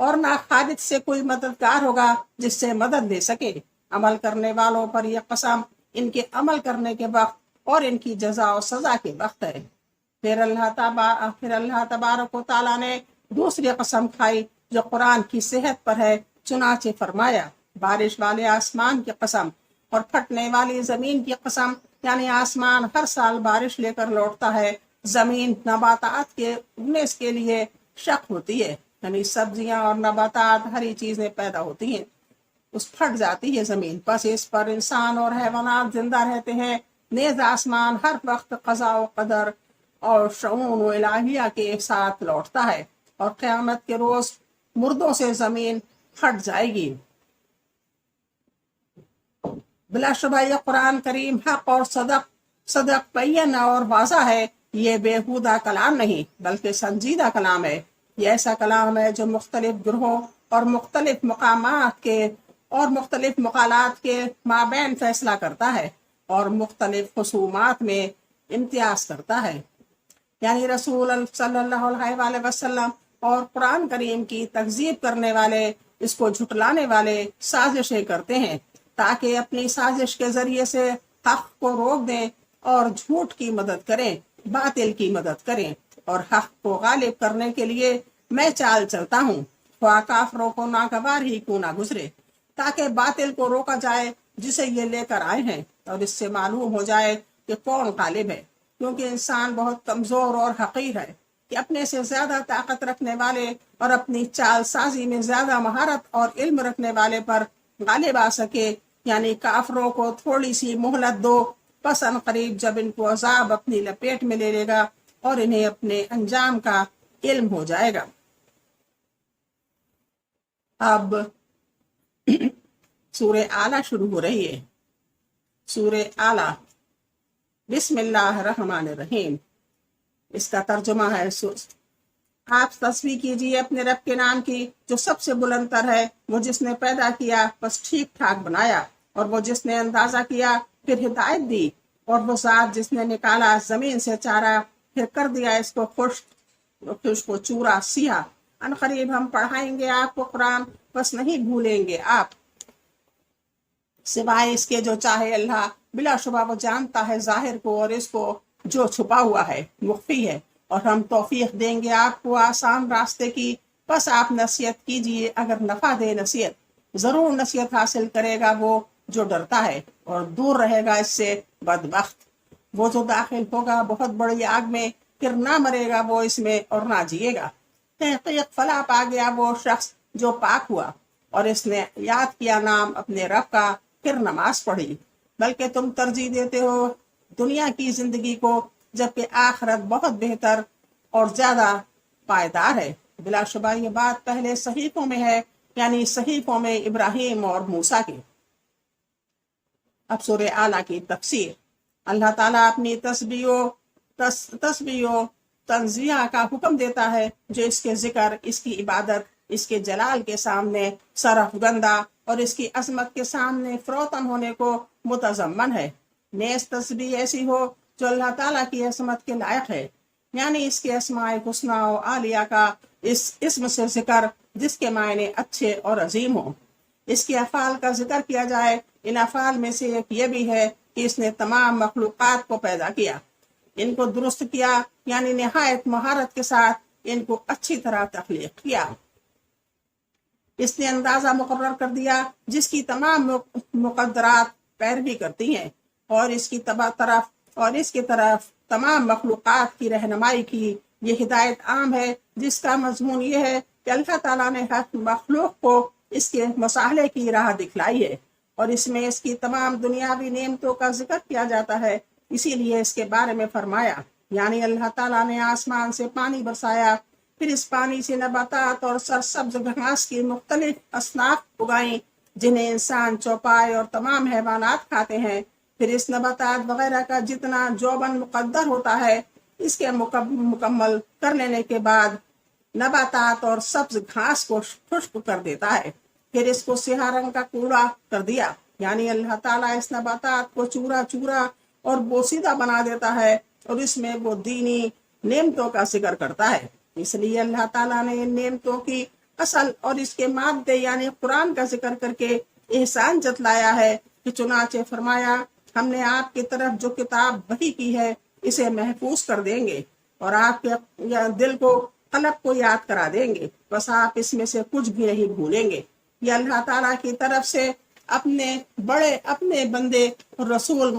اور نہ خالد سے کوئی مددگار ہوگا جس سے مدد لے سکے۔ عمل کرنے والوں پر یہ قسم ان کے عمل کرنے کے وقت اور ان کی جزا و سزا کے وقت ہے۔ پھر اللہ تبارک و تعالیٰ نے دوسری قسم کھائی جو قرآن کی صحت پر ہے، چنانچہ فرمایا، بارش والے آسمان کی قسم اور پھٹنے والی زمین کی قسم، یعنی آسمان ہر سال بارش لے کر لوٹتا ہے، زمین نباتات کے اگنے کے لیے شق ہوتی ہے، یعنی سبزیاں اور نباتات ہری چیزیں پیدا ہوتی ہیں، اس پھٹ جاتی ہے زمین، بس اس پر انسان اور حیوانات زندہ رہتے ہیں۔ نیز آسمان ہر وقت قضاء و قدر اور شؤون و الہیہ کے ساتھ لوٹتا ہے، اور قیامت کے روز مردوں سے زمین پھٹ جائے گی۔ بلا شبہ یہ قرآن کریم حق اور صدق بین اور واضح ہے۔ یہ بےہودہ کلام نہیں بلکہ سنجیدہ کلام ہے۔ یہ ایسا کلام ہے جو مختلف گروہوں اور مختلف مقامات کے اور مختلف مقالات کے مابین فیصلہ کرتا ہے اور مختلف خصومات میں امتیاز کرتا ہے، یعنی رسول صلی اللہ علیہ وآلہ وسلم اور قرآن کریم کی تکذیب کرنے والے، اس کو جھٹلانے والے سازشیں کرتے ہیں تاکہ اپنی سازش کے ذریعے سے حق کو روک دیں اور جھوٹ کی مدد کریں، باطل کی مدد کریں، اور حق کو غالب کرنے کے لیے میں چال چلتا ہوں، خواہ کافروں کو ناگوار ہی کیوں نہ گزرے، تاکہ باطل کو روکا جائے جسے یہ لے کر آئے ہیں، اور اس سے معلوم ہو جائے کہ کون غالب ہے، کیونکہ انسان بہت کمزور اور حقیر ہے کہ اپنے سے زیادہ طاقت رکھنے والے اور اپنی چال سازی میں زیادہ مہارت اور علم رکھنے والے پر غالب آ سکے، یعنی کافروں کو تھوڑی سی مہلت دو، پس ان قریب جب ان کو عذاب اپنی لپیٹ میں لے لے گا اور انہیں اپنے انجام کا علم ہو جائے گا۔ اب سورہ اعلیٰ شروع ہو رہی ہے۔ سورہ اعلیٰ، بسم اللہ الرحمن الرحیم، اس کا ترجمہ ہے، آپ تسبیح کیجیے اپنے رب کے نام کی جو سب سے بلند تر ہے، وہ جس نے پیدا کیا بس ٹھیک ٹھاک بنایا، اور وہ جس نے اندازہ کیا پھر ہدایت دی، اور وہ ذات جس نے نکالا زمین سے چارہ پھر کر دیا اس کو خشک و چورا سیاہ۔ ان قریب ہم پڑھائیں گے آپ کو قرآن، بس نہیں بھولیں گے آپ، سوائے اس کے جو چاہے اللہ، بلا شبہ وہ جانتا ہے ظاہر کو اور اس کو جو چھپا ہوا ہے، مخفی ہے، اور ہم توفیق دیں گے آپ کو آسان راستے کی، بس آپ نصیحت کیجئے اگر نفع دے نصیحت، ضرور نصیحت حاصل کرے گا وہ جو ڈرتا ہے، اور دور رہے گا اس سے بدبخت۔ وہ جو داخل ہوگا بہت بڑی آگ میں، پھر نہ مرے گا وہ اس میں اور نہ جیے گا۔ تحقیق فلاح پا گیا وہ شخص جو پاک ہوا اور اس نے یاد کیا نام اپنے رب کا، پھر نماز پڑھی۔ بلکہ تم ترجیح دیتے ہو دنیا کی زندگی کو، جبکہ آخرت بہت بہتر اور زیادہ پائیدار ہے۔ بلا شبہ یہ بات پہلے صحیفوں میں ہے، یعنی صحیفوں میں ابراہیم اور موسیٰ کے۔ اب سورہ اعلیٰ کی تفسیر۔ اللہ تعالیٰ اپنی تسبیح و تنزیہ کا حکم دیتا ہے جو اس کے ذکر، اس کی عبادت، اس کے جلال کے سامنے سرافگندہ اور اس کی عظمت کے سامنے فروتن ہونے کو متضمن ہے۔ نیز تسبیح ایسی ہو جو اللہ تعالیٰ کی عظمت کے لائق ہے، یعنی اس کے اسماء حسنی و عالیہ کا اس اسم سے ذکر جس کے معنی اچھے اور عظیم ہوں۔ اس کے افعال کا ذکر کیا جائے، ان افعال میں سے ایک یہ بھی ہے کہ اس نے تمام مخلوقات کو پیدا کیا، ان کو درست کیا، یعنی نہایت مہارت کے ساتھ ان کو اچھی طرح تخلیق کیا۔ اس نے اندازہ مقرر کر دیا جس کی تمام مقدرات پیروی کرتی ہیں، اور اس کی طرف تمام مخلوقات کی رہنمائی کی۔ یہ ہدایت عام ہے جس کا مضمون یہ ہے کہ اللہ تعالیٰ نے ہر مخلوق کو اس کے مصالحے کی راہ دکھلائی ہے، اور اس میں اس کی تمام دنیاوی نعمتوں کا ذکر کیا جاتا ہے۔ اسی لیے اس کے بارے میں فرمایا، یعنی اللہ تعالیٰ نے آسمان سے پانی برسایا، پھر اس پانی سے نباتات اور سرسبز گھاس کی مختلف اصناف اگائیں جنہیں انسان، چوپائے اور تمام حیوانات کھاتے ہیں۔ پھر اس نباتات وغیرہ کا جتنا جوبن مقدر ہوتا ہے، اس کے مکمل کر لینے کے بعد نباتات اور سبز گھاس کو خشک کر دیتا ہے، پھر اس کو سیاہ رنگ کا کوڑا کر دیا، یعنی اللہ تعالیٰ اس نباتات کو چورا چورا اور بوسیدہ بنا دیتا ہے، اور اس میں وہ دینی نعمتوں کا ذکر کرتا ہے۔ اس لیے اللہ تعالیٰ نے ان نعمتوں کی اصل اور اس کے مادے یعنی قرآن کا ذکر کر کے احسان جتلایا ہے کہ چنانچہ فرمایا ہم نے آپ کی طرف جو کتاب وحی کی ہے اسے محفوظ کر دیں گے اور آپ کے دل کو قلب کو یاد کرا دیں گے، بس آپ اس میں سے کچھ بھی نہیں بھولیں گے۔ یہ اللہ تعالیٰ کی طرف سے اپنے بندے رسول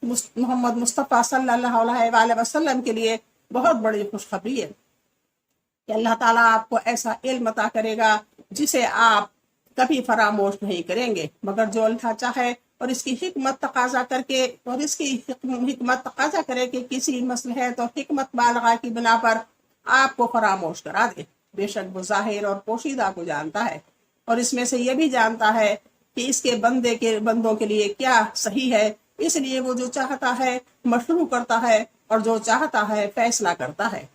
محمد مصطفیٰ صلی اللہ علیہ وآلہ وسلم کے لیے بہت بڑی خوشخبری ہے کہ اللہ تعالیٰ آپ کو ایسا علم عطا کرے گا جسے آپ کبھی فراموش نہیں کریں گے، مگر جو اللہ چاہے اور اس کی حکمت تقاضا کر کے اور اس کی حکمت تقاضا کرے کہ کسی مصلحت اور حکمت بالغہ کی بنا پر آپ کو فراموش کرا دے۔ بے شک وہ ظاہر اور پوشیدہ کو جانتا ہے، اور اس میں سے یہ بھی جانتا ہے کہ اس کے بندوں کے لیے کیا صحیح ہے، اس لیے وہ جو چاہتا ہے مشروع کرتا ہے اور جو چاہتا ہے فیصلہ کرتا ہے۔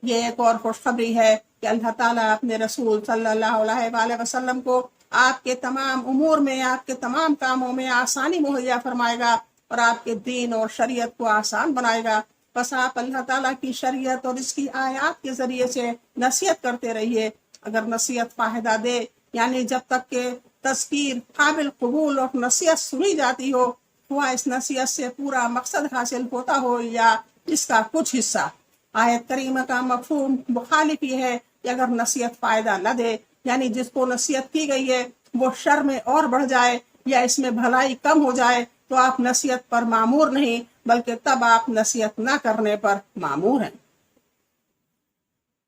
یہ ایک اور خوشخبری ہے کہ اللہ تعالیٰ اپنے رسول صلی اللہ علیہ وآلہ وسلم کو آپ کے تمام امور میں، آپ کے تمام کاموں میں آسانی مہیا فرمائے گا اور آپ کے دین اور شریعت کو آسان بنائے گا۔ بس آپ اللہ تعالیٰ کی شریعت اور اس کی آیات کے ذریعے سے نصیحت کرتے رہیے۔ اگر نصیحت فائدہ دے یعنی جب تک کہ تذکیر قابل قبول اور نصیحت سنی جاتی ہو، ہوا اس نصیحت سے پورا مقصد حاصل ہوتا ہو یا اس کا کچھ حصہ۔ آیت کریمہ کا مفہوم مخالف یہ ہے کہ اگر نصیحت فائدہ نہ دے یعنی جس کو نصیحت کی گئی ہے وہ شر میں اور بڑھ جائے یا اس میں بھلائی کم ہو جائے تو آپ نصیحت پر مامور نہیں بلکہ تب آپ نصیحت نہ کرنے پر مامور ہیں۔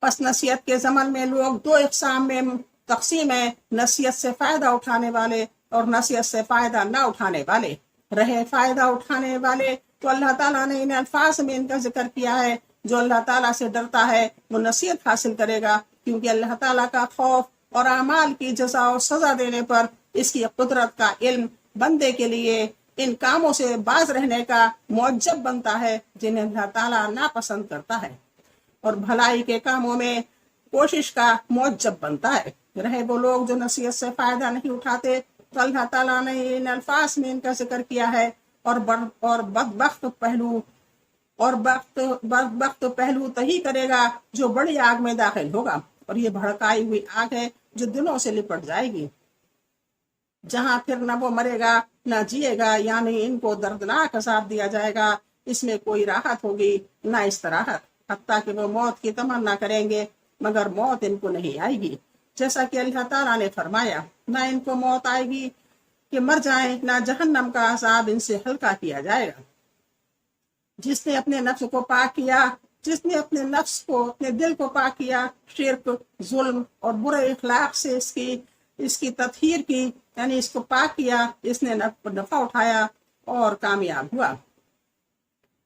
پس نصیحت کے زمن میں لوگ دو اقسام میں تقسیم ہیں، نصیحت سے فائدہ اٹھانے والے اور نصیحت سے فائدہ نہ اٹھانے والے۔ رہے فائدہ اٹھانے والے تو اللہ تعالیٰ نے ان الفاظ میں ان کا ذکر کیا ہے، جو اللہ تعالیٰ سے ڈرتا ہے وہ نصیحت حاصل کرے گا، کیونکہ اللہ تعالیٰ کا خوف اور اعمال کی جزا و سزا دینے پر اس کی قدرت کا علم بندے کے لیے ان کاموں سے باز رہنے کا موجب بنتا ہے جنہیں اللہ تعالیٰ ناپسند کرتا ہے، اور بھلائی کے کاموں میں کوشش کا موجب بنتا ہے۔ رہے وہ لوگ جو نصیحت سے فائدہ نہیں اٹھاتے تو اللہ تعالیٰ نے ان الفاظ میں ان کا ذکر کیا ہے، اور بدبخت پہلو تہی کرے گا جو بڑی آگ میں داخل ہوگا، اور یہ بھڑکائی ہوئی آگ ہے جو دلوں سے لپٹ جائے گی، جہاں پھر نہ وہ مرے گا نہ جیے گا، یعنی ان کو دردناک عذاب دیا جائے گا، اس میں کوئی راحت ہوگی نہ استراحت، حتیٰ کہ وہ موت کی تمنا کریں گے مگر موت ان کو نہیں آئے گی، جیسا کہ اللہ تعالیٰ نے فرمایا نہ ان کو موت آئے گی کہ مر جائیں، نہ جہنم کا عذاب ان سے ہلکا کیا جائے گا۔ جس نے اپنے نفس کو پاک کیا، جس نے اپنے نفس کو، اپنے دل کو پاک کیا شرک، ظلم اور برے اخلاق سے اس کی تطہیر کی، یعنی اس کو پاک کیا، اس نے نفع اٹھایا اور کامیاب ہوا۔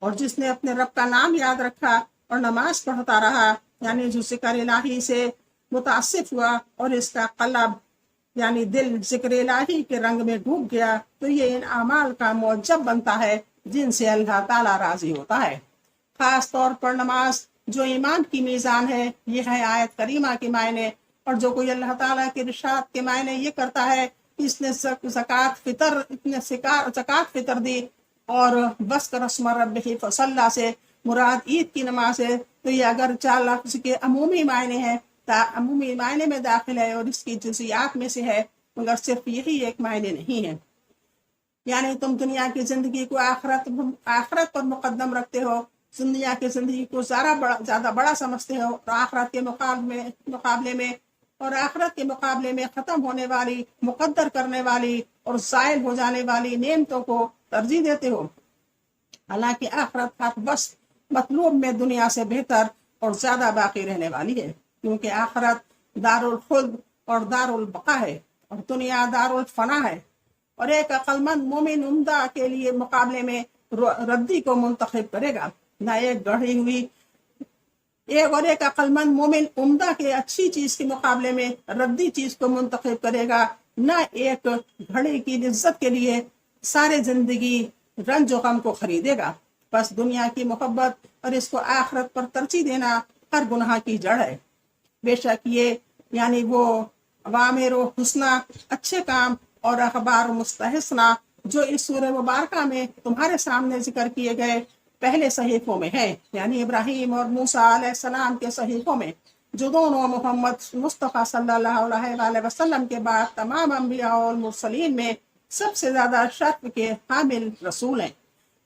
اور جس نے اپنے رب کا نام یاد رکھا اور نماز پڑھتا رہا، یعنی جو ذکر الہی سے متاثر ہوا اور اس کا قلب یعنی دل ذکر الہی کے رنگ میں ڈوب گیا، تو یہ ان اعمال کا موجب بنتا ہے جن سے اللہ تعالیٰ راضی ہوتا ہے۔ خاص طور پر نماز جو ایمان کی میزان ہے، یہ ہے آیت کریمہ کے معنی، اور جو کوئی اللہ تعالیٰ کے ارشاد کے معنی یہ کرتا ہے کہ اس نے زکوٰۃ فطر دی اور بس کا رسم ربہ فصلی سے مراد عید کی نماز ہے، تو یہ اگر چار لفظ کے عمومی معنی ہے، عمومی معنی میں داخل ہے اور اس کی جزیات میں سے ہے، مگر صرف یہی ایک معنی نہیں ہے، یعنی تم دنیا کی زندگی کو آخرت پر مقدم رکھتے ہو، دنیا کی زندگی کو زیادہ بڑا سمجھتے ہو، اور آخرت کے مقابلے میں ختم ہونے والی، مقدر کرنے والی اور زائل ہو جانے والی نعمتوں کو ترجیح دیتے ہو، حالانکہ آخرت ہر بس مطلوب میں دنیا سے بہتر اور زیادہ باقی رہنے والی ہے، کیونکہ آخرت دار الخلد اور دار البقا ہے اور دنیا دار الفنا ہے، اور ایک عقل مند مومن عمدہ کے لیے مقابلے میں ردی کو منتخب کرے گا، نہ ایک عقل مند مومن عمدہ کے اچھی چیز کے مقابلے میں ردی چیز کو منتخب کرے گا، نہ ایک گھڑی کی لذت کے لیے سارے زندگی رنج و غم کو خریدے گا۔ بس دنیا کی محبت اور اس کو آخرت پر ترجیح دینا ہر گناہ کی جڑ ہے۔ بے شک یہ یعنی وہ اوامر و حسنہ، اچھے کام اور اخبار مستحسنہ جو اس سورہ مبارکہ میں تمہارے سامنے ذکر کیے گئے پہلے صحیفوں میں ہیں، یعنی ابراہیم اور موسیٰ علیہ السلام کے صحیفوں میں، جو دونوں محمد مصطفیٰ صلی اللہ علیہ وسلم کے بعد تمام انبیاء اور مرسلین میں سب سے زیادہ شرف کے حامل رسول ہیں۔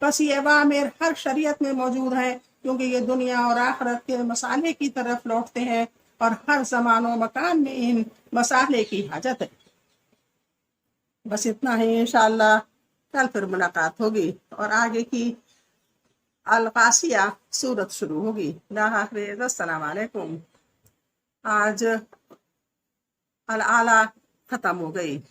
بس یہ اوامر ہر شریعت میں موجود ہیں، کیونکہ یہ دنیا اور آخرت کے مسالے کی طرف لوٹتے ہیں اور ہر زمان و مکان میں ان مسالے کی حاجت ہے۔ بس اتنا ہی، انشاءاللہ کل پھر ملاقات ہوگی اور آگے کی القاسیہ سورت شروع ہوگی۔ اللہ حافظ، السلام علیکم۔ آج العالی ختم ہو گئی۔